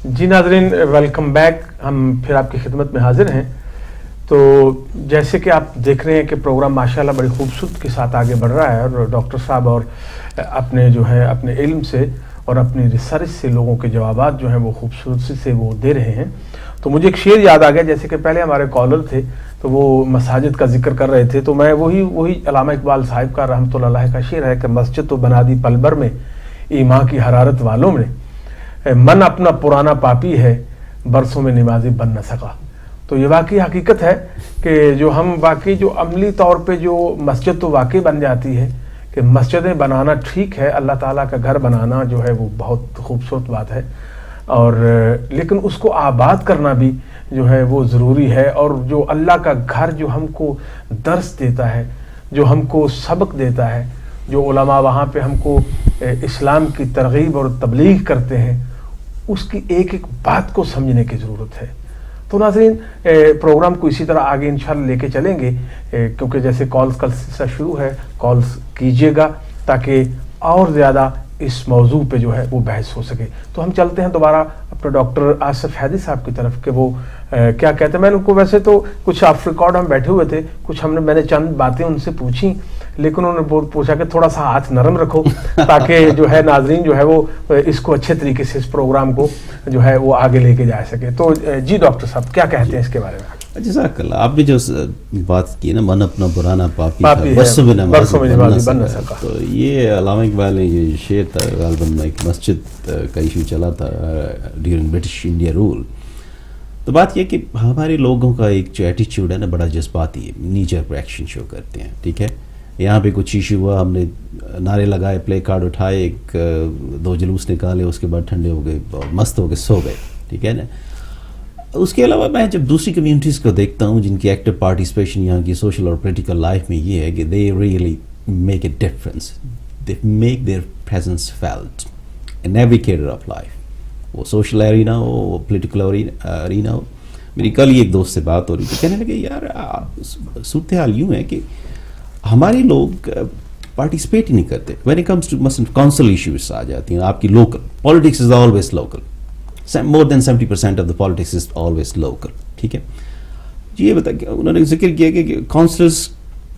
جی ناظرین، welcome back. ہم پھر آپ کی خدمت میں حاضر ہیں. تو جیسے کہ آپ دیکھ رہے ہیں کہ پروگرام ماشاءاللہ بڑی خوبصورت کے ساتھ آگے بڑھ رہا ہے، اور ڈاکٹر صاحب اور اپنے جو ہے اپنے علم سے اور اپنی ریسرچ سے لوگوں کے جوابات جو ہیں وہ خوبصورتی سے وہ دے رہے ہیں. تو مجھے ایک شعر یاد آ گیا، جیسے کہ پہلے ہمارے کالر تھے تو وہ مساجد کا ذکر کر رہے تھے، تو میں وہی علامہ اقبال صاحب کا رحمۃ اللہ علیہ کا شعر ہے کہ مسجد تو بنا دی پل بھر میں ایمان کی حرارت والوں میں، من اپنا پرانا پاپی ہے برسوں میں نمازی بن نہ سکا. تو یہ واقعی حقیقت ہے کہ جو ہم واقعی جو عملی طور پہ جو مسجد تو واقعی بن جاتی ہے کہ مسجدیں بنانا ٹھیک ہے، اللہ تعالیٰ کا گھر بنانا جو ہے وہ بہت خوبصورت بات ہے، اور لیکن اس کو آباد کرنا بھی جو ہے وہ ضروری ہے. اور جو اللہ کا گھر جو ہم کو درس دیتا ہے، جو ہم کو سبق دیتا ہے، جو علماء وہاں پہ ہم کو اسلام کی ترغیب اور تبلیغ کرتے ہیں، اس کی ایک ایک بات کو سمجھنے کی ضرورت ہے. تو ناظرین، پروگرام کو اسی طرح آگے انشاءاللہ لے کے چلیں گے، کیونکہ جیسے کالز کا سلسلہ شروع ہے، کالز کیجیے گا تاکہ اور زیادہ اس موضوع پہ جو ہے وہ بحث ہو سکے. تو ہم چلتے ہیں دوبارہ اپنے ڈاکٹر آصف حیدی صاحب کی طرف کہ وہ کیا کہتے ہیں. میں نے ان کو ویسے تو کچھ آف ریکارڈ ہم بیٹھے ہوئے تھے، کچھ میں نے چند باتیں ان سے پوچھی، لیکن انہوں نے پوچھا کہ تھوڑا سا ہاتھ نرم رکھو تاکہ جو ہے ناظرین جو ہے وہ اس کو اچھے طریقے سے اس پروگرام کو جو ہے وہ آگے لے کے جا سکے. تو جی ڈاکٹر صاحب کیا کہتے ہیں اس کے بارے میں؟ جزاک اللہ. آپ نے جو بات کی نا، من اپنا پرانا پاپی برسوں میں نمازی بن نہ سکا، تو یہ علامہ اقبال نے یہ شعر تھا غالباً ایک مسجد کا ایشو چلا تھا ڈیورنگ برٹش انڈیا رول. تو بات یہ کہ ہمارے لوگوں کا ایک جو ایٹیچیوڈ ہے نا بڑا جذباتی ہے، نیچر پر ایکشن شو کرتے ہیں. ٹھیک ہے، یہاں پہ کچھ ایشو ہوا، ہم نے نعرے لگائے، پلے کارڈ اٹھائے، ایک دو جلوس نکالے، اس کے بعد ٹھنڈے ہو گئے اور مست ہو کے سو گئے. ٹھیک ہے نا. اس کے علاوہ میں جب دوسری کمیونٹیز کو دیکھتا ہوں جن کی ایکٹیو پارٹیسپیشن یہاں کی سوشل اور پولیٹیکل لائف میں یہ ہے کہ they really make a difference, they make their presence felt in every career of life, وہ سوشل ایرینا ہو، وہ پولیٹیکل ایرینا ہو. میری کل ہی ایک دوست سے بات ہو رہی تھی، کہنے لگے یار صورتحال یوں ہے کہ ہمارے لوگ پارٹیسپیٹ ہی نہیں کرتے. وین اٹ کمز ٹو مثلاً کونسل ایشوز آ جاتی ہیں آپ کی، local politics is always local, more than 70% of the politics is always local. ٹھیک ہے جی. یہ بتا کہ انہوں نے ذکر کیا کہ کونسلرس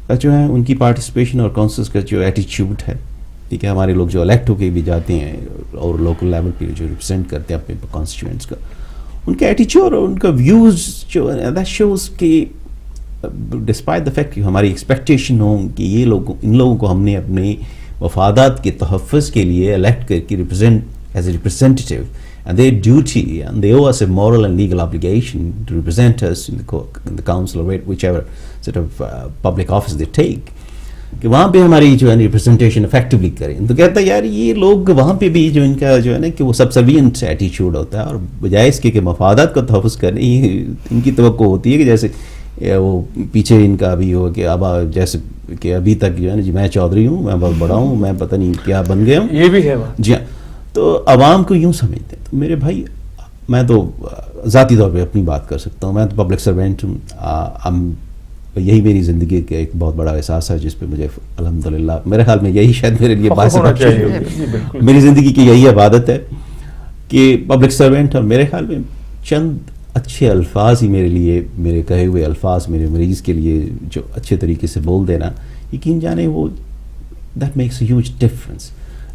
کا جو ہے ان کی پارٹیسپیشن اور کونسلرس کا جو ایٹیچیوڈ ہے، ٹھیک ہے، ہمارے لوگ جو الیکٹ ہو کے بھی جاتے ہیں اور لوکل لیول پہ جو ریپرزینٹ کرتے ہیں اپنے کانسٹیٹوئنٹس کا، ان کا ایٹیچیوڈ اور ان کا ویوز جو دیٹ شوز کہ ڈسپائٹ دا فیکٹ کہ ہماری ایکسپیکٹیشن ہو کہ یہ لوگ، ان لوگوں کو ہم نے اپنے مفادات کے تحفظ کے لیے الیکٹ کر کے represent as a representative, and their duty and they owe us a moral and legal obligation to represent us in the council or whichever sort of public office they take, کہ وہاں پہ ہماری جو ہے representation effectively کریں. تو کہتا ہے یار یہ لوگ وہاں پہ بھی جو ان کا جو ہے نا کہ وہ سبسروینٹ ایٹیچیوڈ ہوتا ہے، اور بجائے اس کے کہ مفادات کا تحفظ کرنے، ان کی توقع ہوتی ہے کہ جیسے وہ پیچھے ان کا ابھی ہو کہ اب جیسے کہ ابھی تک جو ہے نا جی میں چودھری ہوں، میں بہت بڑا ہوں، میں پتہ نہیں کیا بن گیا ہوں. یہ بھی ہے جی ہاں. تو عوام کو یوں سمجھتے ہیں. تو میرے بھائی میں تو ذاتی طور پہ اپنی بات کر سکتا ہوں، میں تو پبلک سروینٹ ہوں. یہی میری زندگی کا ایک بہت بڑا احساس ہے جس پہ مجھے الحمدللہ میرے خیال میں یہی شاید میرے لیے باعث میری زندگی کی یہی عبادت ہے کہ پبلک سروینٹ. اور میرے خیال میں چند اچھے الفاظ ہی میرے لیے، میرے کہے ہوئے الفاظ میرے مریض کے لیے جو اچھے طریقے سے بول دینا، یقین جانے وہ that makes a huge difference.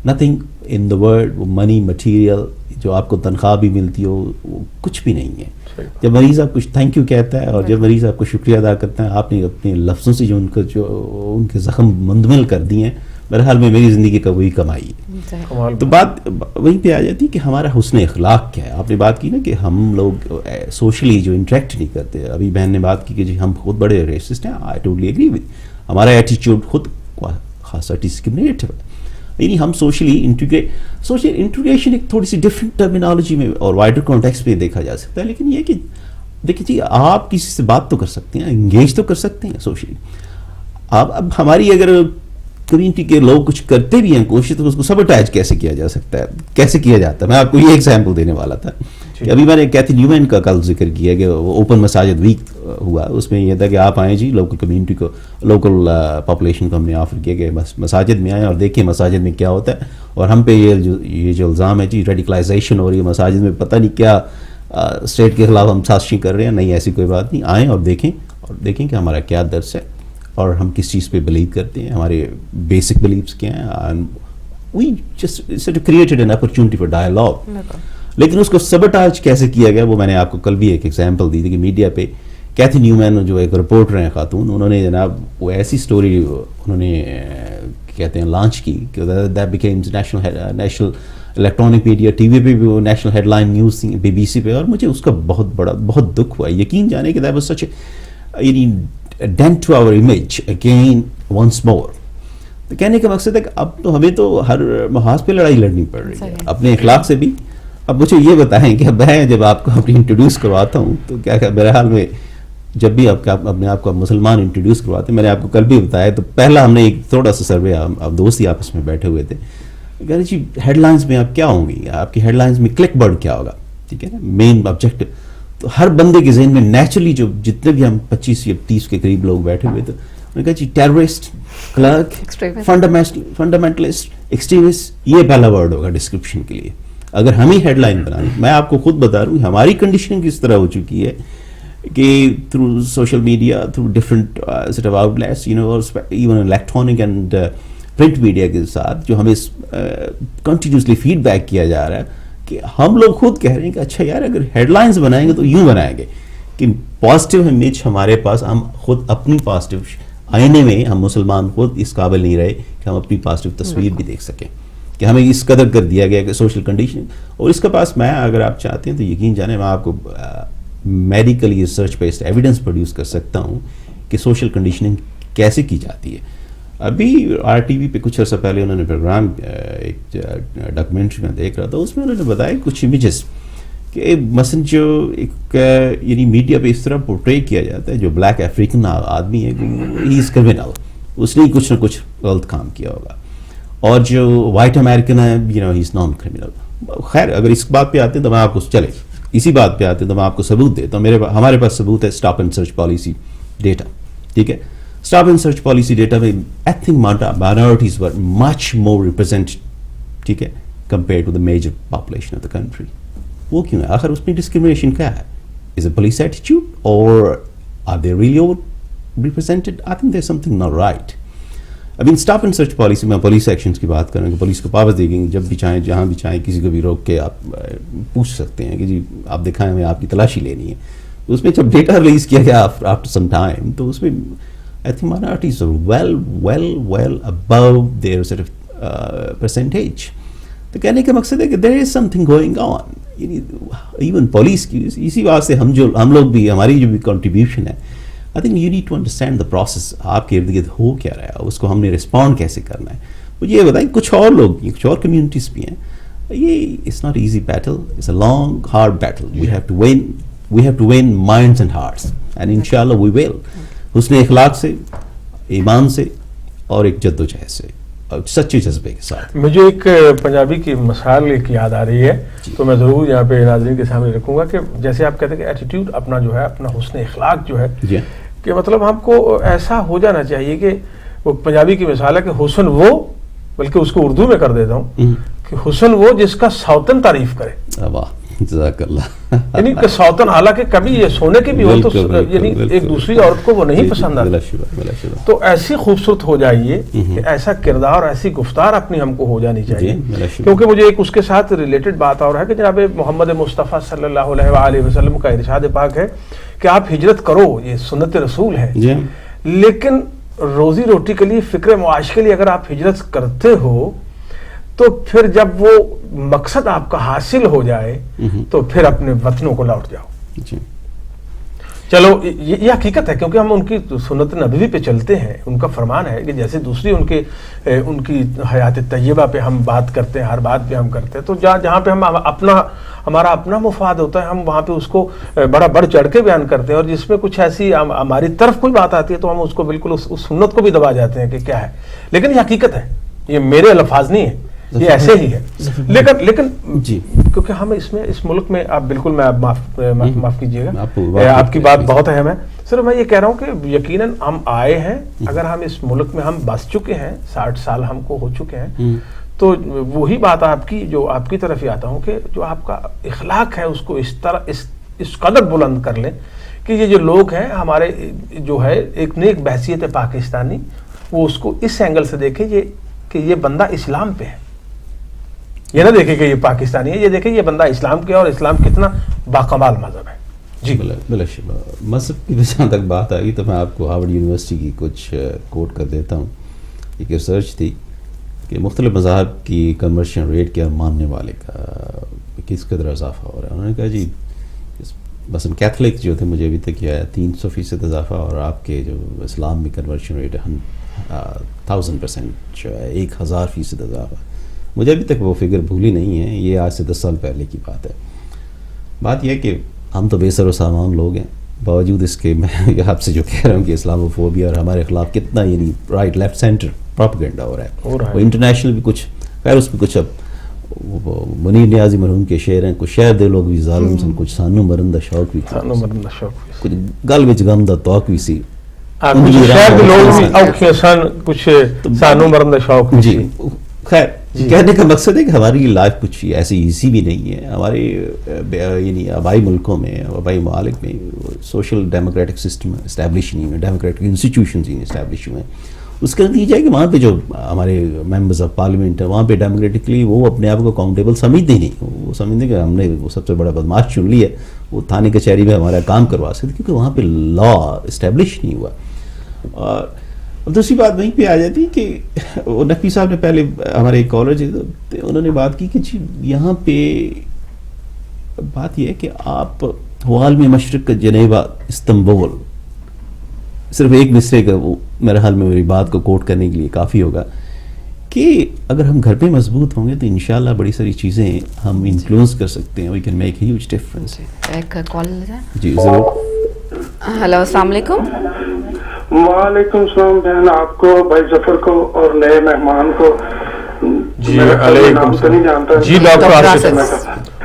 Nothing in the world, وہ منی مٹیریل جو آپ کو تنخواہ بھی ملتی ہو وہ کچھ بھی نہیں ہے. جب مریض آپ کچھ تھینک یو کہتا ہے اور جب مریض آپ کو شکریہ ادا کرتا ہے، آپ نے اپنے لفظوں سے جو ان کے زخم مندمل کر دیے ہیں، میرے حال میں میری زندگی کا وہی کمائی ہے. تو بات وہیں پہ آ جاتی ہے کہ ہمارا حسن اخلاق کیا ہے. آپ نے بات کی نا کہ ہم لوگ سوشلی جو انٹریکٹ نہیں کرتے. ابھی بہن نے بات کی کہ جی ہم خود بڑے ریسسٹ ہیں، آئی ٹوٹلی ایگری وتھ. ہمارا ایٹیچیوڈ خود خاصا ڈسکرمنیٹو ہے. یعنی ہم سوشل انٹیگریشن ایک تھوڑی سی ڈفرینٹ ٹرمینالوجی میں اور وائڈر کانٹیکسٹ میں دیکھا جا سکتا ہے. لیکن یہ کہ دیکھیں جی آپ کسی سے بات تو کر سکتے ہیں، انگیج تو کر سکتے ہیں سوشلی. اب ہماری اگر کمیونٹی کے لوگ کچھ کرتے بھی ہیں کوشش، تو اس کو سبٹائج کیسے کیا جا سکتا ہے، کیسے کیا جاتا ہے. میں آپ کو یہ ایگزامپل دینے والا تھا ابھی میں نے کیتھی نیومین کا کل ذکر کیا کہ وہ اوپن مساجد ویک ہوا، اس میں یہ تھا کہ آپ آئیں جی، لوکل کمیونٹی کو، لوکل پاپولیشن کو ہم نے آفر کیا کہ بس مساجد میں آئیں اور دیکھیں مساجد میں کیا ہوتا ہے، اور ہم پہ یہ جو الزام ہے جی ریڈیکلائزیشن ہو رہی ہے مساجد میں، پتہ نہیں کیا اسٹیٹ کے خلاف ہم سازشیں کر رہے ہیں. نہیں، ایسی کوئی بات نہیں. آئیں اور دیکھیں کہ ہمارا کیا درس ہے اور ہم کس چیز پہ بلیو کرتے ہیں، ہمارے بیسک بلیفس کیا ہیں. We just created an opportunity for dialogue. لیکن اس کو سبٹاج کیسے کیا گیا وہ میں نے آپ کو کل بھی ایک ایگزامپل دی تھی کہ میڈیا پہ کیتھی نیومین جو ایک رپورٹر ہیں خاتون، انہوں نے جناب وہ ایسی سٹوری انہوں نے کہتے ہیں لانچ کی کہ that becomes national electronic media, TV پہ بھی وہ نیشنل ہیڈ لائن نیوز تھی، بی بی سی پہ، اور مجھے اس کا بہت دکھ ہوا. یقین جانے کہ that was such a dent to our image again once more. تو کہنے کا مقصد ہے کہ اب تو ہمیں تو ہر محاذ پہ لڑائی لڑنی پڑ رہی ہے اپنے اخلاق سے بھی. اب مجھے یہ بتائیں کہ میں جب آپ کو اپنی انٹروڈیوس کرواتا ہوں تو کیا میرے حال میں جب بھی اپنے آپ کو مسلمان انٹروڈیوس کرواتے ہیں، میں نے آپ کو کل بھی بتایا، تو پہلا ہم نے ایک تھوڑا سا سروے، آپ دوست ہی آپس میں بیٹھے ہوئے تھے، کہہ رہے جی ہیڈ لائنز میں آپ کیا ہوں گی، آپ کی ہیڈ لائنز میں کلک برڈ کیا ہوگا، ٹھیک ہے نا، مین آبجیکٹو. تو ہر بندے کے ذہن میں نیچرلی جو جتنے بھی ہم 25 یا 30 کے قریب لوگ بیٹھے ہوئے تھے، انہوں نے کہا جی ٹیررسٹ، کلرک، فنڈامنٹلسٹ، ایکسٹریمسٹ، یہ پہلا ورڈ ہوگا ڈسکرپشن کے لیے. اگر ہم ہی ہیڈ لائن بنائیں، میں آپ کو خود بتا رہا ہوں ہماری کنڈیشننگ کس طرح ہو چکی ہے کہ through social media, through different set of outlets, even electronic and print media کے ساتھ جو ہمیں کنٹینیوسلی فیڈ بیک کیا جا رہا ہے کہ ہم لوگ خود کہہ رہے ہیں کہ اچھا یار اگر ہیڈ لائنز بنائیں گے تو یوں بنائیں گے کہ پازیٹیو امیج ہمارے پاس، ہم خود اپنی پازیٹیو آئینے میں ہم مسلمان خود اس قابل نہیں رہے کہ ہم اپنی پازیٹیو تصویر بھی دیکھ سکیں، کہ ہمیں اس قدر کر دیا گیا کہ سوشل کنڈیشن. اور اس کے پاس میں اگر آپ چاہتے ہیں تو یقین جانیں میں آپ کو medically research based evidence produce کر سکتا ہوں کہ سوشل کنڈیشننگ کیسے کی جاتی ہے. ابھی آر ٹی وی پہ کچھ عرصہ پہلے انہوں نے پروگرام، ایک ڈاکومنٹری میں دیکھ رہا تھا، اس میں انہوں نے بتایا کچھ امیجز کہ مثلاً جو ایک یعنی میڈیا پہ اس طرح پورٹرے کیا جاتا ہے جو بلیک افریقن آدمی ہے ہی از کرمنل، اس نے کچھ نہ کچھ غلط کام کیا ہوگا، اور جو وائٹ امریکن ہے ہی از نان کرمنل. خیر اگر اس بات پہ آتے ہیں تو میں آپ کو چلے اسی بات پہ آتے ہیں تو میں آپ کو ثبوت دیتا ہوں. ہمارے پاس ثبوت ہے stop and search policy data, ٹھیک ہے. Stop and search policy data میں ethnic minorities were much more represent, ٹھیک ہے، compare to the major population of the country. وہ کیوں ہے؟ آخر اس میں ڈسکریمنیشن کیا ہے؟ از اے پولیس ایٹیٹیوڈ اور are they really over represented? I think there something not right. ابھی اسٹاپ اینڈ سرچ پالیسی میں پولیس ایکشنز کی بات کریں کہ پولیس کو پاور دی گئی، جب بھی چاہیں جہاں بھی چاہیں کسی کو بھی روک کے آپ پوچھ سکتے ہیں کہ جی آپ دکھائیں ہمیں آپ کی تلاشی لینی ہے. اس میں جب ڈیٹا ریلیز کیا گیا آفٹر سم ٹائم تو اس میں I think minorities are well above their sort of percentage. تو کہنے کا مقصد ہے کہ there is something going on. Even police کی اسی بات سے ہم لوگ بھی، ہماری جو بھی contribution ہے، I think you need to understand the process. آپ کے ارد گرد ہو کیا رہا ہے، اس کو ہم نے رسپونڈ کیسے کرنا ہے. مجھے یہ بتائیں کچھ اور لوگ بھی، کچھ اور کمیونٹیز بھی ہیں. یہ it's not easy battle. It's a long hard battle. We have to win minds and hearts. And inshallah we will. حسن اخلاق سے، ایمان سے اور ایک جد و جہد سے اور سچے جذبے کے ساتھ. مجھے ایک پنجابی کی مثال ایک یاد آ رہی ہے تو میں ضرور یہاں پہ ناظرین کے سامنے رکھوں گا کہ جیسے آپ کہتے ہیں کہ ایٹیٹیوڈ اپنا جو ہے، اپنا حسن اخلاق جو ہے، کہ مطلب ہم کو ایسا ہو جانا چاہیے کہ وہ پنجابی کی مثال ہے کہ حسن وہ، بلکہ اس کو اردو میں کر دیتا ہوں کہ حسن وہ جس کا سوتن تعریف کرے. واہ جزاک اللہ. یعنی کہ سوتن حالانکہ کبھی یہ سونے کی بھی ہو تو یعنی ایک دوسری عورت کو وہ نہیں پسند آتی، تو ایسی خوبصورت ہو جائیے کہ ایسا کردار، ایسی گفتار اپنی ہم کو ہو جانی چاہیے. کیونکہ مجھے ایک اس کے ساتھ ریلیٹڈ بات اور ہے کہ جناب محمد مصطفیٰ صلی اللہ علیہ وآلہ وسلم کا ارشاد پاک ہے کہ آپ ہجرت کرو، یہ سنت رسول ہے، لیکن روزی روٹی کے لیے، فکر معاش کے لیے اگر آپ ہجرت کرتے ہو تو پھر جب وہ مقصد آپ کا حاصل ہو جائے تو پھر اپنے وطنوں کو لوٹ جاؤ. چلو یہ حقیقت ہے کیونکہ ہم ان کی سنت نبوی پہ چلتے ہیں. ان کا فرمان ہے کہ جیسے دوسری ان کی حیات طیبہ پہ ہم بات کرتے ہیں، ہر بات پہ ہم کرتے ہیں، تو جہاں پہ ہمارا اپنا مفاد ہوتا ہے ہم وہاں پہ اس کو بڑا بڑھ چڑھ کے بیان کرتے ہیں، اور جس میں کچھ ایسی ہماری طرف کوئی بات آتی ہے تو ہم اس کو بالکل اس سنت کو بھی دبا جاتے ہیں کہ کیا ہے. لیکن یہ حقیقت ہے، یہ میرے الفاظ نہیں ہیں، یہ ایسے ہی ہے. لیکن جی کیونکہ ہم اس ملک میں آپ بالکل میں معاف کیجیے گا آپ کی آپ بات بہت اہم ہے. صرف میں یہ کہہ رہا ہوں کہ یقیناً ہم آئے ہیں, اگر ہم اس ملک میں ہم بس چکے ہیں, 60 سال ہم کو ہو چکے ہیں, تو وہی بات آپ کی جو آپ کی طرف ہی آتا ہوں کہ جو آپ کا اخلاق ہے اس کو اس طرح اس قدر بلند کر لیں کہ یہ جو لوگ ہیں ہمارے جو ہے ایک نیک بحثیت پاکستانی, وہ اس کو اس اینگل سے دیکھیں کہ یہ بندہ اسلام پہ ہے. یہ نہ دیکھیں کہ یہ پاکستانی ہے, یہ دیکھیں یہ بندہ اسلام کے اور اسلام کتنا باکمال مذہب ہے. جی بلا شبہ مذہب کی جہاں تک بات آئی تو میں آپ کو ہارورڈ یونیورسٹی کی کچھ کوٹ کر دیتا ہوں. ایک ریسرچ تھی کہ مختلف مذاہب کی کنورشن ریٹ کیا ماننے والے کا کس قدر اضافہ ہو رہا ہے. انہوں نے کہا جی مثلا کیتھلک جو تھے مجھے ابھی تک یہ آیا 300% اضافہ, اور آپ کے جو اسلام میں کنورشن ریٹ 1000% جو ہے 1000% اضافہ. مجھے ابھی تک وہ فگر بھولی نہیں ہے, یہ آج سے 10 سال پہلے کی بات ہے. بات یہ ہے کہ ہم تو بے سر و سامان لوگ ہیں, باوجود اس کے میں آپ سے جو کہہ رہا ہوں کہ اسلاموفوبیا اور ہمارے خلاف کتنا یعنی رائٹ لیفٹ سینٹر پروپیگنڈا ہو رہا ہے. وہ انٹرنیشنل بھی کچھ خیر اس میں کچھ اب منیر نیازی مرحوم کے شعر ہیں, کچھ شہر دے لوگ بھی ظالم سن, کچھ سانو مرندہ شوق بھی کچھ گل وچ غم دا توق بھی سی, شہر کے لوگ بھی اوکھے سن, کچھ سانو مرندہ شوق. جی خیر کہنے کا مقصد ہے کہ ہماری لائف کچھ ایسی ایزی بھی نہیں ہے. ہمارے یعنی آبائی ملکوں میں, آبائی ممالک میں سوشل ڈیموکریٹک سسٹم اسٹیبلش نہیں ہوئے, ڈیموکریٹک انسٹیٹیوشنز نہیں اسٹیبلش ہوئے. اس کا نتیجہ ہے کہ وہاں پہ جو ہمارے ممبرز آف پارلیمنٹ ہیں وہاں پہ ڈیموکریٹکلی وہ اپنے آپ کو اکاؤنٹیبل سمجھتے نہیں. وہ سمجھتے کہ ہم نے وہ سب سے بڑا بدماش چن لی ہے, وہ تھانے کچہری میں ہمارا کام کروا سکتے, کیونکہ وہاں پہ لا اسٹیبلش نہیں ہوا. اور دوسری بات وہیں پہ آ جاتی کہ وہ نقوی صاحب نے پہلے ہمارے ایک کالر جی انہوں نے بات کی کہ جی یہاں پہ بات یہ ہے کہ آپ عالم مشرق کا جنیوا استنبول, صرف ایک مصرے کا وہ میرے حال میں میری بات کو کوٹ کرنے کے لیے کافی ہوگا کہ اگر ہم گھر پہ مضبوط ہوں گے تو انشاءاللہ بڑی ساری چیزیں ہم انفلوئنس کر سکتے ہیں. We can make huge difference. ایک کال جی ضرور. ہلو السلام علیکم. وعلیکم السلام بہن, آپ کو بھائی ظفر کو اور نئے مہمان کو. جی علیکم السلام. جی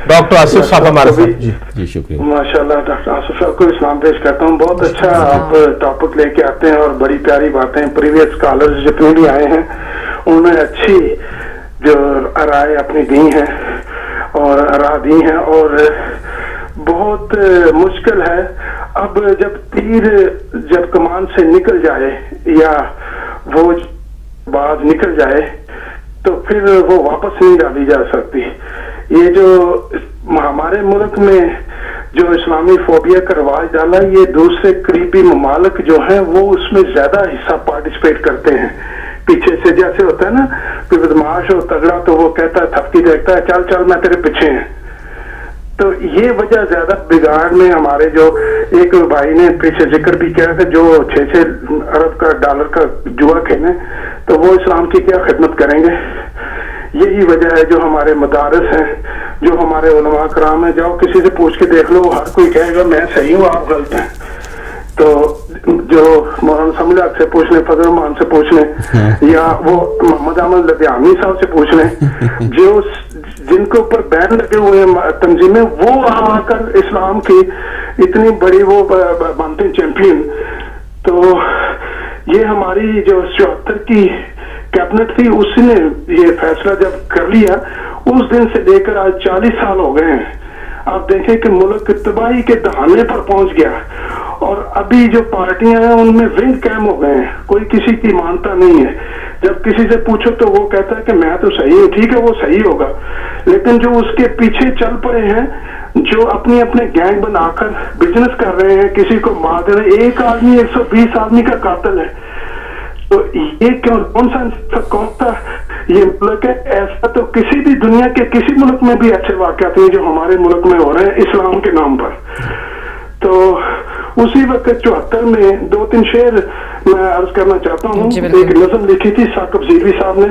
ڈاکٹر آصف صاحب ہمارے ساتھ. جی شکریہ. ماشاء اللہ ڈاکٹر آصف صاحب کو اسلام پیش کرتا ہوں. بہت اچھا آپ ٹاپک لے کے آتے ہیں اور بڑی پیاری باتیں. پریویس اسکالرز جتنے بھی آئے ہیں انہوں نے اچھی جو رائے اپنی دی ہیں اور راہ دی ہیں, اور بہت مشکل ہے اب جب تیر جب کمان سے نکل جائے یا وہ باز نکل جائے تو پھر وہ واپس نہیں ڈالی جا سکتی. یہ جو ہمارے ملک میں جو اسلامی فوبیا کا رواج ڈالا, یہ دوسرے قریبی ممالک جو ہیں وہ اس میں زیادہ حصہ پارٹیسپیٹ کرتے ہیں. پیچھے سے جیسے ہوتا ہے نا کہ بدماش ہو تگڑا تو وہ کہتا ہے تھپکی دیکھتا ہے چل چل میں تیرے پیچھے ہیں. تو یہ وجہ زیادہ بگاڑ میں ہمارے جو ایک بھائی نے پیچھے ذکر بھی کیا کہ جو 6 ارب کا ڈالر کا جوا کھیلیں تو وہ اسلام کی کیا خدمت کریں گے. یہی وجہ ہے جو ہمارے مدارس ہیں, جو ہمارے علماء کرام ہیں, جاؤ کسی سے پوچھ کے دیکھ لو, ہر کوئی کہے گا میں صحیح ہوں آپ غلط ہیں. تو جو مولانا سمجھ سے پوچھ لیں, فضل الرحمان سے پوچھ لیں, یا وہ محمد احمد لدھیانوی صاحب سے پوچھ لیں, جو جن کے اوپر بین لگے ہوئے تنظیمیں, وہ آ کر اسلام کی اتنی بڑی وہ بنتے ہیں چیمپئن. تو یہ ہماری جو 74 کی کیبنٹ تھی اس نے یہ فیصلہ جب کر لیا, اس دن سے لے کر آج 40 سال ہو گئے ہیں. آپ دیکھیں کہ ملک تباہی کے دہانے پر پہنچ گیا, اور ابھی جو پارٹیاں ہیں ان میں ونگ کیم ہو گئے ہیں, کوئی کسی کی مانتا نہیں ہے. جب کسی سے پوچھو تو وہ کہتا ہے کہ میں تو صحیح ہوں. ٹھیک ہے وہ صحیح ہوگا, لیکن جو اس کے پیچھے چل پڑے ہیں, جو اپنے اپنے گینگ بنا کر بزنس کر رہے ہیں, کسی کو مار دے رہے ہیں, ایک آدمی 120 آدمی کا قاتل ہے. تو یہ کون سا یہ ملک ہے ایسا تو کسی بھی دنیا کے کسی ملک میں بھی اچھے واقعات ہیں جو ہمارے ملک میں ہو رہے ہیں اسلام کے نام پر. تو اسی وقت 74 میں 2-3 شعر میں عرض کرنا چاہتا ہوں. ایک نظم لکھی تھی ثاقب زیلوی صاحب نے,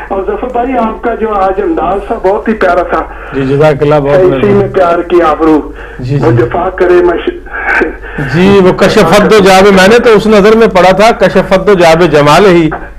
اور ظفر بھائی آپ کا جو آج انداز تھا بہت ہی پیارا تھا. جی جزاک اللہ. بہت اسی میں پیار کی آبرو وہ دفاع کرے جی وہ کشفت دو جاب, میں نے تو اس نظر میں پڑھا تھا کشفت دو جاب جمال ہی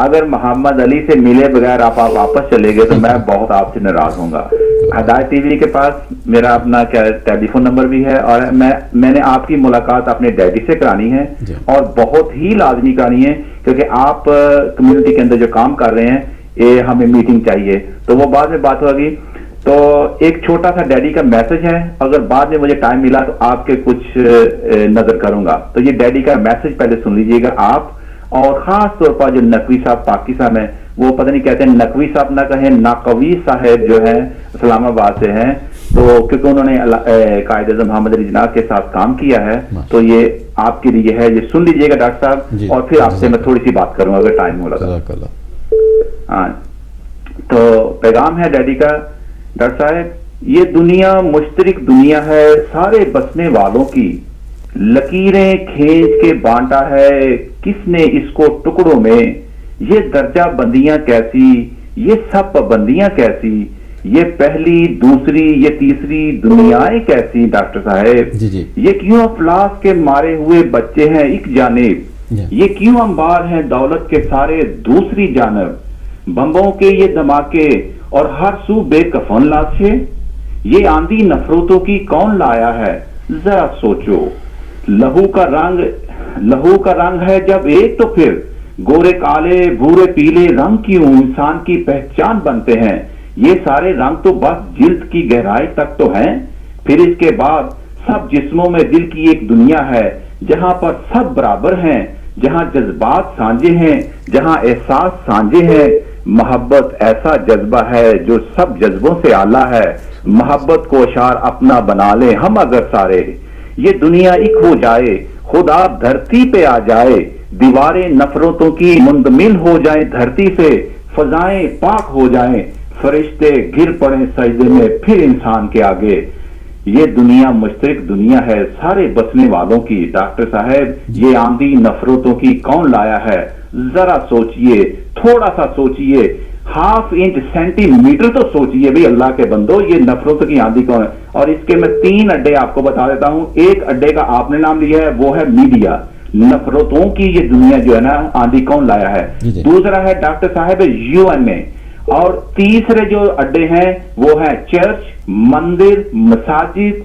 اگر محمد علی سے ملے بغیر آپ واپس چلے گئے تو میں بہت آپ سے ناراض ہوں گا. ہدایت ٹی وی کے پاس میرا اپنا ٹیلی فون نمبر بھی ہے, اور میں نے آپ کی ملاقات اپنے ڈیڈی سے کرانی ہے, اور بہت ہی لازمی کرانی ہے, کیونکہ آپ کمیونٹی کے اندر جو کام کر رہے ہیں یہ ہمیں میٹنگ چاہیے, تو وہ بعد میں بات ہوگی. تو ایک چھوٹا سا ڈیڈی کا میسج ہے, اگر بعد میں مجھے ٹائم ملا تو آپ کے کچھ نظر کروں گا. تو یہ ڈیڈی کا میسج پہلے سن لیجئے گا آپ, اور خاص طور پر جو نقوی صاحب پاکی صاحب ہیں, وہ پتہ نہیں کہتے ہیں نقوی صاحب نہ کہیں, ناقوی صاحب جو ہیں اسلام آباد سے ہیں, تو کیونکہ انہوں نے قائد اعظم محمد علی جناح کے ساتھ کام کیا ہے, تو یہ آپ کے لیے ہے, یہ سن لیجئے گا ڈاکٹر صاحب, اور پھر آپ سے میں تھوڑی سی بات کروں اگر ٹائم ہو لگا. ہاں, تو پیغام ہے ڈیڈی کا. ڈاکٹر صاحب, یہ دنیا مشترک دنیا ہے سارے بسنے والوں کی, لکیریں کھینچ کے بانٹا ہے کس نے اس کو ٹکڑوں میں, یہ درجہ بندیاں کیسی, یہ سب پابندیاں کیسی, یہ پہلی دوسری یہ تیسری دنیایں کیسی. ڈاکٹر صاحب, یہ کیوں افلاس کے مارے ہوئے بچے ہیں ایک جانب, یہ کیوں انبار ہیں دولت کے سارے دوسری جانب, بمبوں کے یہ دھماکے اور ہر سو بے کفن لاشیں, یہ آندھی نفرتوں کی کون لایا ہے ذرا سوچو. لہو کا رنگ ہے جب ایک, تو پھر گورے کالے بھورے پیلے رنگ کیوں انسان کی پہچان بنتے ہیں. یہ سارے رنگ تو بس جلد کی گہرائی تک تو ہیں, پھر اس کے بعد سب جسموں میں دل کی ایک دنیا ہے جہاں پر سب برابر ہیں, جہاں جذبات سانجے ہیں, جہاں احساس سانجے ہیں. محبت ایسا جذبہ ہے جو سب جذبوں سے اعلیٰ ہے, محبت کو اشار اپنا بنا لیں ہم اگر سارے. یہ دنیا ایک ہو جائے, خدا دھرتی پہ آ جائے, دیواریں نفرتوں کی منجمد ہو جائیں دھرتی سے, فضائیں پاک ہو جائیں, فرشتے گر پڑیں سجدے میں پھر انسان کے آگے. یہ دنیا مشترک دنیا ہے سارے بسنے والوں کی. ڈاکٹر صاحب, یہ آندھی نفرتوں کی کون لایا ہے ذرا سوچئے, تھوڑا سا سوچئے, ہاف انچ سینٹی میٹر تو سوچئے بھی اللہ کے بندو, یہ نفرتوں کی آندھی کون ہے. اور اس کے میں 3 اڈے آپ کو بتا دیتا ہوں. ایک اڈے کا آپ نے نام لیا ہے, وہ ہے میڈیا. نفرتوں کی یہ دنیا جو ہے نا آندھی کون لایا ہے. دوسرا ہے ڈاکٹر صاحب UN, اور تیسرے جو اڈے ہیں وہ ہے چرچ, مندر, مساجد,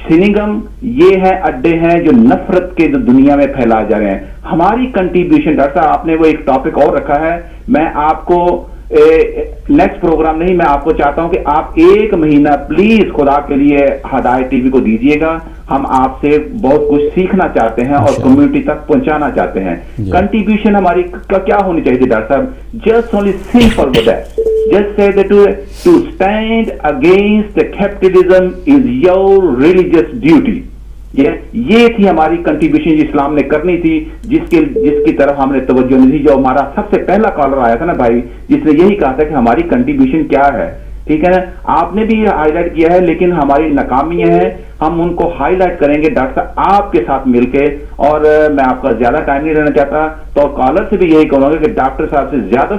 سنگم. یہ ہے اڈے ہیں جو نفرت کے دنیا میں پھیلائے جا رہے ہیں. ہماری کنٹریبیوشن ڈاکٹر صاحب, آپ نے وہ ایک ٹاپک اور رکھا ہے, میں آپ کو نیکسٹ پروگرام نہیں, میں آپ کو چاہتا ہوں کہ آپ 1 مہینہ پلیز خدا کے لیے ہدایت ٹی وی کو دیجیے گا. ہم آپ سے بہت کچھ سیکھنا چاہتے ہیں اور کمیونٹی تک پہنچانا چاہتے ہیں. کنٹریبیوشن ہماری کیا ہونی چاہیے ڈاکٹر صاحب؟ Just only simple with that, just say that to stand against the capitalism is your religious duty. یہ تھی ہماری کنٹریبیوشن جو اسلام نے کرنی تھی, جس کی طرف ہم نے توجہ نہیں دی. جو ہمارا سب سے پہلا کالر آیا تھا نا بھائی, جس نے یہی کہا تھا کہ ہماری کنٹریبیوشن کیا ہے. ٹھیک ہے نا, آپ نے بھی ہائی لائٹ کیا ہے, لیکن ہماری ناکامیاں ہیں, ہم ان کو ہائی لائٹ کریں گے ڈاکٹر صاحب آپ کے ساتھ مل کے. اور میں آپ کا زیادہ ٹائم نہیں لینا چاہتا, تو کالر سے بھی یہی کہوں گا کہ ڈاکٹر صاحب سے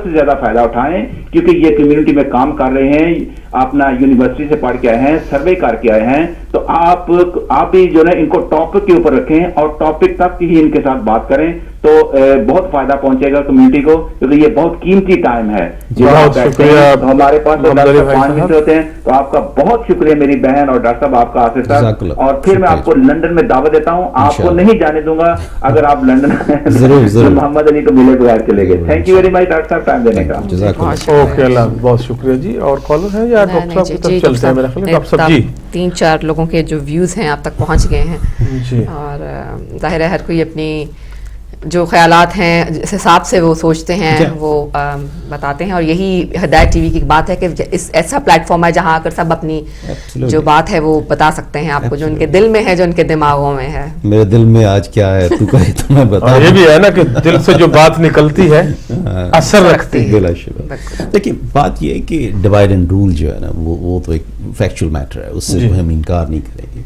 زیادہ فائدہ اٹھائیں, کیونکہ یہ کمیونٹی میں کام کر رہے ہیں, اپنا یونیورسٹی سے پڑھ کے آئے ہیں, سروے کر کے آئے ہیں. تو آپ بھی جو ہے ان کو ٹاپک کے اوپر رکھیں اور ٹاپک تک ہی ان کے ساتھ بات کریں, تو بہت فائدہ پہنچے گا کمیونٹی کو, کیونکہ یہ بہت قیمتی ٹائم ہے. ہمارے پاس 5 منٹ ہوتے ہیں, تو آپ کا بہت شکریہ میری بہن اور ڈاکٹر صاحب آپ کا آصف صاحب. اور پھر میں آپ کو لندن میں دعوت دیتا ہوں, آپ کو نہیں جانے دوں گا اگر آپ لندن محمد علی کو ملے بغیر چلے گئے. Thank you very much doctor صاحب ٹائم دینے کا. اوکے, اللہ بہت شکریہ جی. اور کالر ہیں یا ڈاکٹر صاحب کی طرف چلتے ہیں؟ میرا خیال ہے ڈاکٹر صاحب جی 3-4 لوگوں کے جو ویوز ہیں آپ تک پہنچ گئے ہیں, اور ظاہر ہے ہر کوئی اپنی جو خیالات ہیں جس حساب سے وہ سوچتے ہیں وہ بتاتے ہیں. اور یہی ہدایت ٹی وی کی بات ہے کہ ایسا پلیٹ فارم ہے جہاں اگر سب اپنی جو بات ہے وہ بتا سکتے ہیں آپ کو, جو ان کے دل میں ہے, جو ان کے دماغوں میں ہے. میرے دل میں آج کیا ہے تو کہے تو میں بتا. یہ بھی ہے نا کہ دل سے جو بات نکلتی ہے اثر رکھتی ہے. بلا شبہ. دیکھیے بات یہ ہے کہ ڈیوائڈ اینڈ رول جو ہے نا وہ تو ایک فیکچوئل میٹر ہے, اس سے ہم انکار نہیں کریں گے.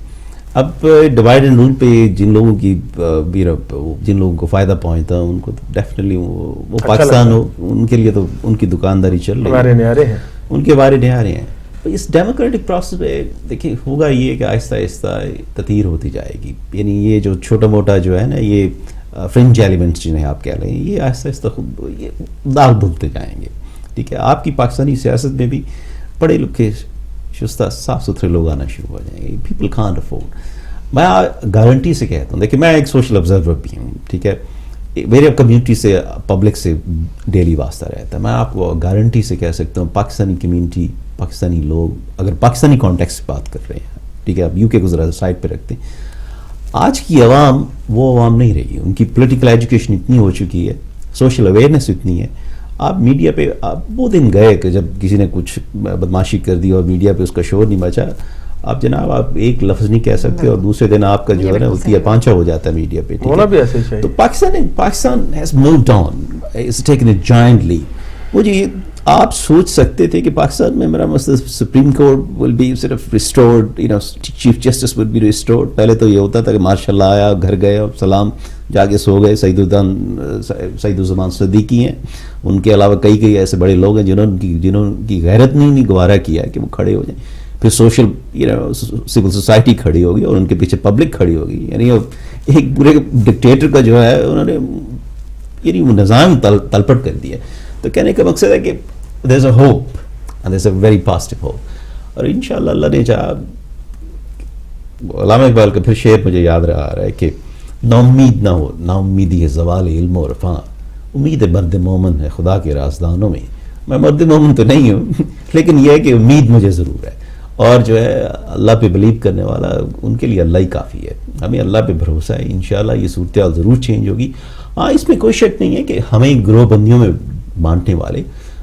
اب ڈیوائڈ اینڈ رول پہ جن لوگوں کی جن لوگوں کو فائدہ پہنچتا ہے ان کو ڈیفینیٹلی وہ پاکستان ہو, ان کے لیے تو ان کی دکانداری چل رہی ہے, ان کے بارے نہارے ہیں. اس ڈیموکریٹک پروسیس میں دیکھیں ہوگا یہ کہ آہستہ آہستہ تطہیر ہوتی جائے گی. یعنی یہ جو چھوٹا موٹا جو ہے نا یہ فرنج ایلیمنٹس جنہیں آپ کہہ رہے ہیں، یہ آہستہ آہستہ خود یہ داغ دھلتے جائیں گے. ٹھیک ہے، آپ کی پاکستانی سیاست میں بھی پڑھے لکھے شستہ صاف ستھرے لوگ آنا شروع ہو جائیں گے. People can't afford. میں گارنٹی سے کہتا ہوں، دیکھیں میں ایک سوشل آبزرور بھی ہوں. ٹھیک ہے، میرے کمیونٹی سے پبلک سے ڈیلی واسطہ رہتا ہے. میں آپ کو گارنٹی سے کہہ سکتا ہوں پاکستانی کمیونٹی، پاکستانی لوگ اگر پاکستانی کانٹیکس سے بات کر رہے ہیں، ٹھیک ہے، اب یو کے کو ذرا سائڈ پہ رکھتے ہیں، آج کی عوام وہ عوام نہیں رہی. ان کی پولیٹیکل ایجوکیشن اتنی ہو چکی ہے، سوشل اویئرنیس اتنی ہے. آپ میڈیا پہ آپ وہ دن گئے کہ جب کسی نے کچھ بدماشی کر دی اور میڈیا پہ اس کا شور نہیں بچا. آپ جناب آپ ایک لفظ نہیں کہہ سکتے اور دوسرے دن آپ کا جو ہے نا الٹیا پانچا ہو جاتا ہے میڈیا پہ. ہونا بھی ایسے چاہیے. تو Pakistan has moved on, it's taken it jointly. مجھے آپ سوچ سکتے تھے کہ پاکستان میں میرا مسئلہ سپریم کورٹ ول بی صرف restored, chief justice will be restored. پہلے تو یہ ہوتا تھا کہ ماشاء اللہ آیا، گھر گئے اور سلام، جا کے سو گئے. سعید الزمان صدیقی ہیں، ان کے علاوہ کئی ایسے بڑے لوگ ہیں جنہوں کی غیرت نہیں گوارا کیا ہے کہ وہ کھڑے ہو جائیں. پھر سوشل سول سوسائٹی کھڑی ہوگی اور ان کے پیچھے پبلک کھڑی ہوگی. یعنی ایک پورے ڈکٹیٹر کا جو ہے انہوں نے یعنی وہ نظام تلپٹ کر دیا. تو کہنے کا مقصد ہے کہ there is a hope and there is a very positive hope. اور انشاءاللہ اللہ نے چاہا. علامہ اقبال کا پھر شعر مجھے یاد رہا ہے کہ نا امید نہ ہو، نا امیدی ہے زوال علم و عرفاں، امید مرد مومن ہے خدا کے رازدانوں میں. میں مرد مومن تو نہیں ہوں لیکن یہ ہے کہ امید مجھے ضرور ہے. اور جو ہے اللہ پہ بلیو کرنے والا ان کے لیے اللہ ہی کافی ہے. ہمیں اللہ پہ بھروسہ ہے، انشاءاللہ یہ صورتحال ضرور چینج ہوگی. ہاں اس میں کوئی شک نہیں ہے کہ ہمیں گروہ بندیوں میں بانٹنے والے،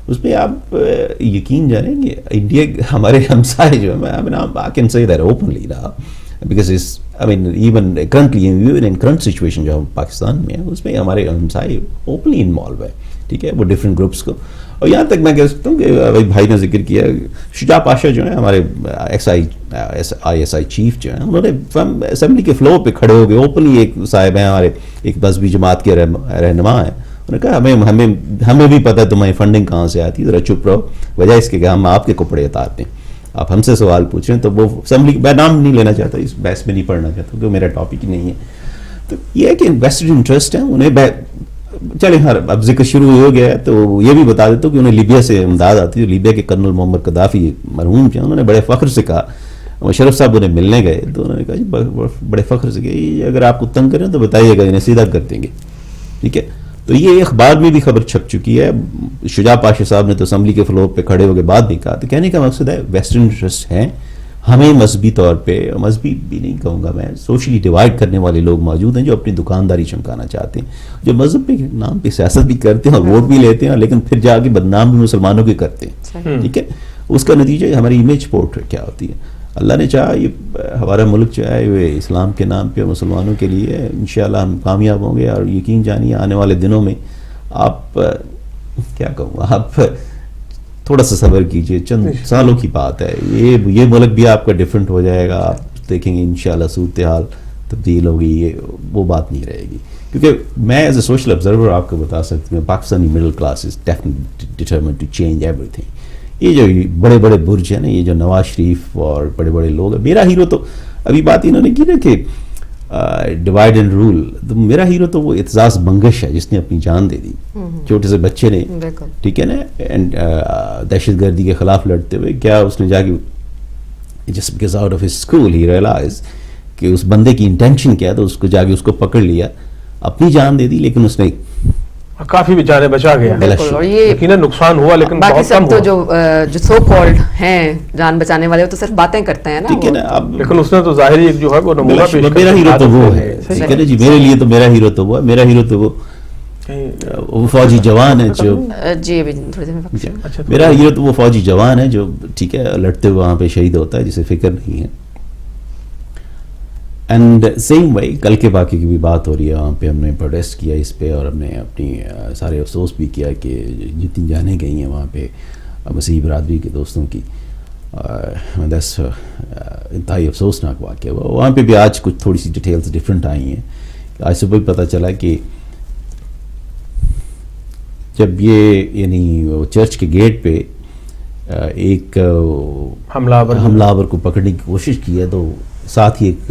اس میں آپ یقین جانیں گے انڈیا ہمارے ہمسائے جو ہے، I can say that openly now because even currently in current situation جو ہم پاکستان میں ہیں اس میں ہمارے ہمسائے اوپنلی انوالو ہے. ٹھیک ہے، وہ ڈفرینٹ گروپس کو. اور یہاں تک میں کہہ سکتا ہوں کہ بھائی نے ذکر کیا شجاع پاشا جو ہیں ہمارے ISI چیف جو ہیں، انہوں نے اسمبلی کے فلور پہ کھڑے ہو گئے اوپنلی. ایک صاحب ہیں ہمارے، ایک مذہبی جماعت کے رہنما ہیں، انہوں نے کہا ہمیں بھی پتہ ہے تمہاری فنڈنگ کہاں سے آتی ہے، ذرا چپ رہو، وجہ اس کے کہ ہم آپ کے کپڑے اتارتے ہیں، آپ ہم سے سوال پوچھ رہے ہیں. تو وہ اسمبلی میں نام نہیں لینا چاہتا، اس بحث میں نہیں پڑھنا چاہتا کیونکہ میرا ٹاپک ہی نہیں ہے. تو یہ ہے کہ انویسٹڈ انٹرسٹ ہے انہیں. چلیں اب ذکر شروع ہو گیا ہے تو یہ بھی بتا دیتا ہوں کہ انہیں لیبیا سے امداد آتی ہے. لیبیا کے کرنل محمد قذافی مرحوم جو ہیں، انہوں نے بڑے فخر سے کہا، مشرف صاحب انہیں ملنے گئے تو انہوں نے کہا جی بڑے فخر سے کہ اگر آپ کو تنگ کریں تو بتائیے گا، انہیں سیدھا کر دیں گے. ٹھیک ہے، تو یہ اخبار میں بھی خبر چھپ چکی ہے. شجاع پاشا صاحب نے تو اسمبلی کے فلور پہ کھڑے ہو کے بعد بھی کہا. تو کہنے کا مقصد ہے ویسٹرن انٹرسٹ ہیں. ہمیں مذہبی طور پہ، مذہبی بھی نہیں کہوں گا میں، سوشلی ڈیوائڈ کرنے والے لوگ موجود ہیں جو اپنی دکانداری چمکانا چاہتے ہیں، جو مذہب پہ نام پہ سیاست بھی کرتے ہیں اور ووٹ بھی لیتے ہیں لیکن پھر جا کے بدنام بھی مسلمانوں کے کرتے ہیں. ٹھیک ہے، اس کا نتیجہ ہماری امیج پورٹریٹ کیا ہوتی ہے. اللہ نے چاہا یہ ہمارا ملک جو ہے وہ اسلام کے نام پہ مسلمانوں کے لیے انشاءاللہ ہم کامیاب ہوں گے. اور یقین جانیے آنے والے دنوں میں آپ کیا کہوں، آپ تھوڑا سا صبر کیجئے، چند سالوں کی بات ہے. یہ ملک بھی آپ کا ڈیفرنٹ ہو جائے گا. آپ دیکھیں گے انشاءاللہ صورتحال تبدیل ہوگی. یہ وہ بات نہیں رہے گی کیونکہ میں ایز اے سوشل آبزرور آپ کو بتا سکتی ہوں Pakistani middle class is definitely determined to change ایوری تھنگ. یہ جو بڑے بڑے برج ہیں نا، یہ جو نواز شریف اور بڑے بڑے لوگ ہیں، میرا ہیرو تو ابھی بات انہوں نے کی نا کہ ڈیوائڈ اینڈ رول، تو میرا ہیرو تو وہ اعتزاز بنگش ہے جس نے اپنی جان دے دی چھوٹے سے بچے نے. ٹھیک ہے نا، اینڈ دہشت گردی کے خلاف لڑتے ہوئے کیا اس نے جا کے just because out of his school he realise کہ اس بندے کی انٹینشن کیا، تو اس کو جا کے اس کو پکڑ لیا، اپنی جان دے دی لیکن اس نے کافی بیچارے بچا گیا. اور یہ یقیناً نقصان ہوا لیکن باقی بہت کم سب تو ہوا. جو سو کالڈ ہیں جان بچانے والے وہ تو صرف باتیں کرتے ہیں نا. ٹھیک ہے نا، اب لیکن اس نے تو ظاہری ایک جو ہے وہ نمونہ پیش میرا ہیرو تو وہ ہے. ٹھیک ہے نا جی، میرے لیے تو میرا ہیرو تو وہ ہے. میرا ہیرو تو وہ فوجی جوان ہے جو جی ابھی تھوڑی دیر میں میرا ہیرو تو وہ فوجی جوان ہے جو ٹھیک ہے لڑتے ہوئے وہاں پہ شہید ہوتا ہے، جسے فکر نہیں ہے. اینڈ سیم وے کل کے باقی کی بھی بات ہو رہی ہے، وہاں پہ ہم نے پروٹیسٹ کیا اس پہ اور ہم نے اپنی سارے افسوس بھی کیا کہ جتنی جانیں گئی ہیں وہاں پہ مسیحی برادری کے دوستوں کی، دس انتہائی افسوسناک واقعہ ہوا. وہاں پہ بھی آج کچھ تھوڑی سی ڈیٹیلز ڈفرینٹ آئی ہیں. آج صبح بھی پتہ چلا کہ جب یہ یعنی چرچ کے گیٹ پہ ایک حملہ آور کو پکڑنے کی کوشش کی ہے تو ساتھ ہی ایک